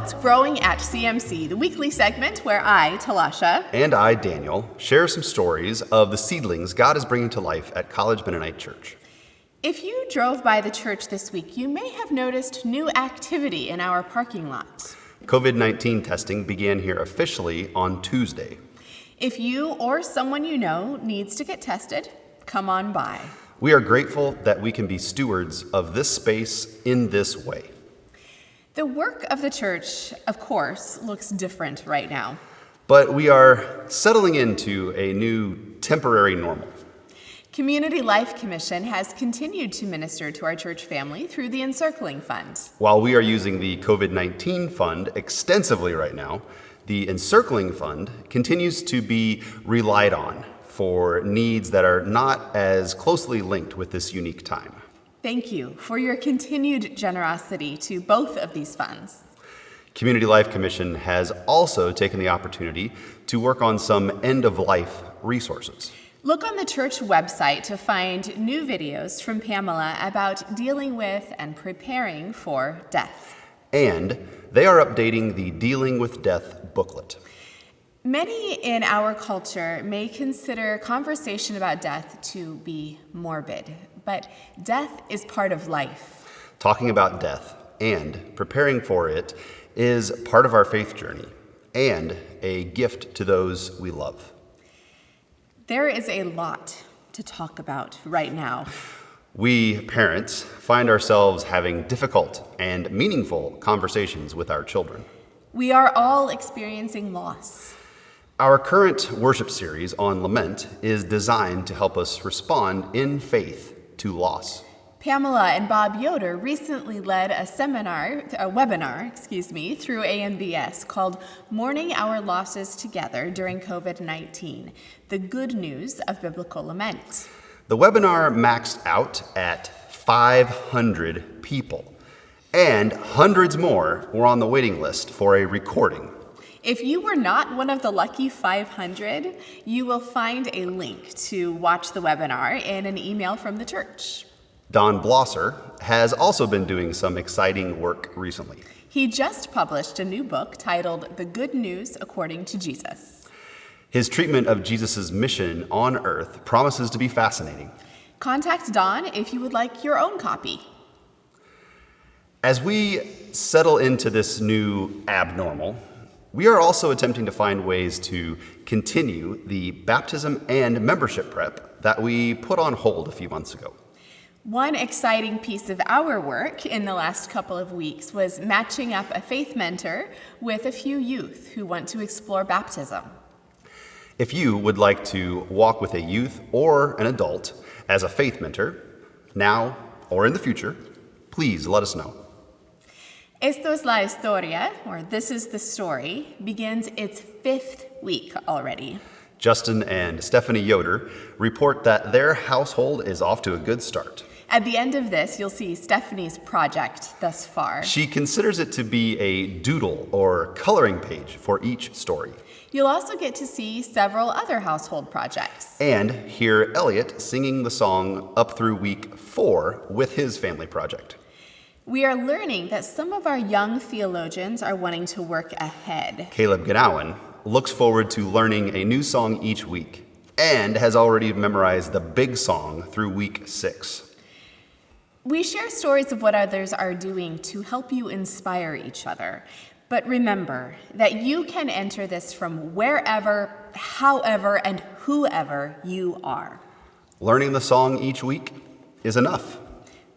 What's Growing at CMC, the weekly segment where I, Talasha, and I, Daniel, share some stories of the seedlings God is bringing to life at College Mennonite Church. If you drove by the church this week, you may have noticed new activity in our parking lot. COVID-19 testing began here officially on Tuesday. If you or someone you know needs to get tested, come on by. We are grateful that we can be stewards of this space in this way. The work of the church, of course, looks different right now. But we are settling into a new temporary normal. Community Life Commission has continued to minister to our church family through the Encircling Fund. While we are using the COVID-19 fund extensively right now, the Encircling Fund continues to be relied on for needs that are not as closely linked with this unique time. Thank you for your continued generosity to both of these funds. Community Life Commission has also taken the opportunity to work on some end-of-life resources. Look on the church website to find new videos from Pamela about dealing with and preparing for death. And they are updating the Dealing with Death booklet. Many in our culture may consider conversation about death to be morbid, but death is part of life. Talking about death and preparing for it is part of our faith journey and a gift to those we love. There is a lot to talk about right now. We parents find ourselves having difficult and meaningful conversations with our children. We are all experiencing loss. Our current worship series on lament is designed to help us respond in faith to loss. Pamela and Bob Yoder recently led a webinar, through AMBS called Mourning Our Losses Together During COVID-19, the good news of biblical lament. The webinar maxed out at 500 people, and hundreds more were on the waiting list for a recording. If you were not one of the lucky 500, you will find a link to watch the webinar in an email from the church. Don Blosser has also been doing some exciting work recently. He just published a new book titled The Good News According to Jesus. His treatment of Jesus' mission on earth promises to be fascinating. Contact Don if you would like your own copy. As we settle into this new abnormal, we are also attempting to find ways to continue the baptism and membership prep that we put on hold a few months ago. One exciting piece of our work in the last couple of weeks was matching up a faith mentor with a few youth who want to explore baptism. If you would like to walk with a youth or an adult as a faith mentor, now or in the future, please let us know. Esto es la historia, or This is the Story, begins its 5th week already. Justin and Stephanie Yoder report that their household is off to a good start. At the end of this, you'll see Stephanie's project thus far. She considers it to be a doodle or coloring page for each story. You'll also get to see several other household projects. And hear Elliot singing the song up through week 4 with his family project. We are learning that some of our young theologians are wanting to work ahead. Caleb Gnawen looks forward to learning a new song each week and has already memorized the big song through week 6. We share stories of what others are doing to help you inspire each other. But remember that you can enter this from wherever, however, and whoever you are. Learning the song each week is enough.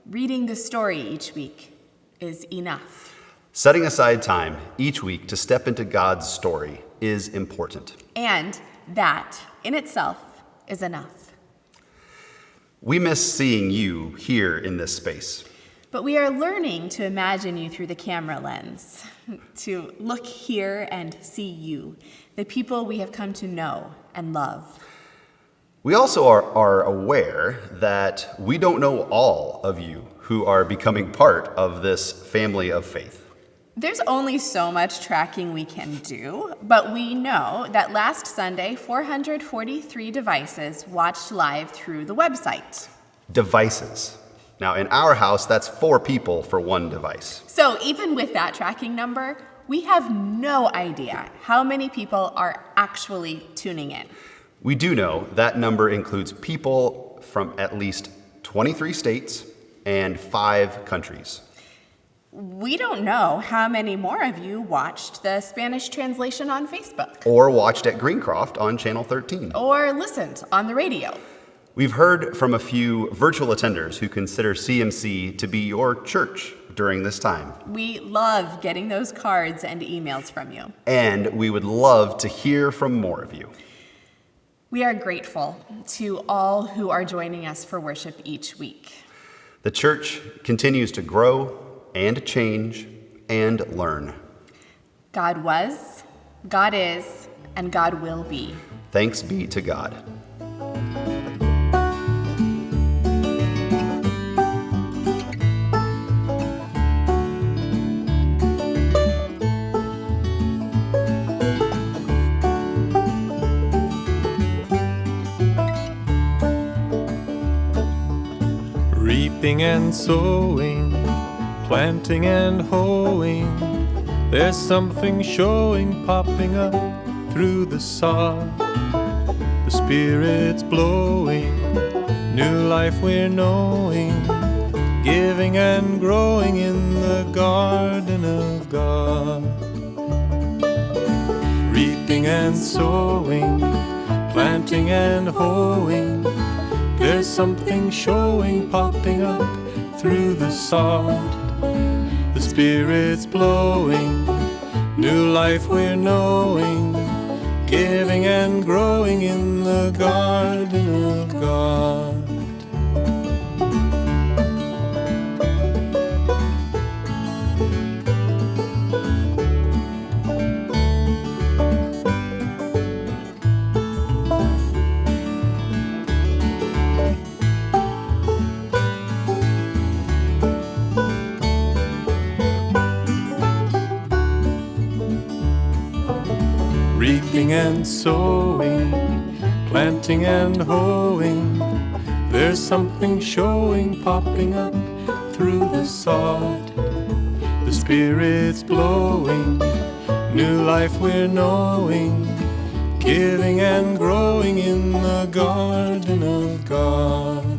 Reading the story each week is enough. Setting aside time each week to step into God's story is important. And that, in itself, is enough. We miss seeing you here in this space. But we are learning to imagine you through the camera lens, to look here and see you, the people we have come to know and love. We also are aware that we don't know all of you who are becoming part of this family of faith. There's only so much tracking we can do, but we know that last Sunday, 443 devices watched live through the website. Devices. Now, in our house, that's 4 people for 1 device. So even with that tracking number, we have no idea how many people are actually tuning in. We do know that number includes people from at least 23 states and 5 countries. We don't know how many more of you watched the Spanish translation on Facebook, Or watched at Greencroft on Channel 13. or listened on the radio. We've heard from a few virtual attenders who consider CMC to be your church during this time. We love getting those cards and emails from you. And we would love to hear from more of you. We are grateful to all who are joining us for worship each week. The church continues to grow and change and learn. God was, God is, and God will be. Thanks be to God. Reaping and sowing, planting and hoeing, there's something showing, popping up through the sod. The Spirit's blowing, new life we're knowing, giving and growing in the garden of God. Reaping and sowing, planting and hoeing, there's something showing, popping up through the sod. The Spirit's blowing, new life we're knowing, giving and growing in the garden of God. Reaping and sowing, planting and hoeing, there's something showing, popping up through the sod. The Spirit's blowing, new life we're knowing, giving and growing in the garden of God.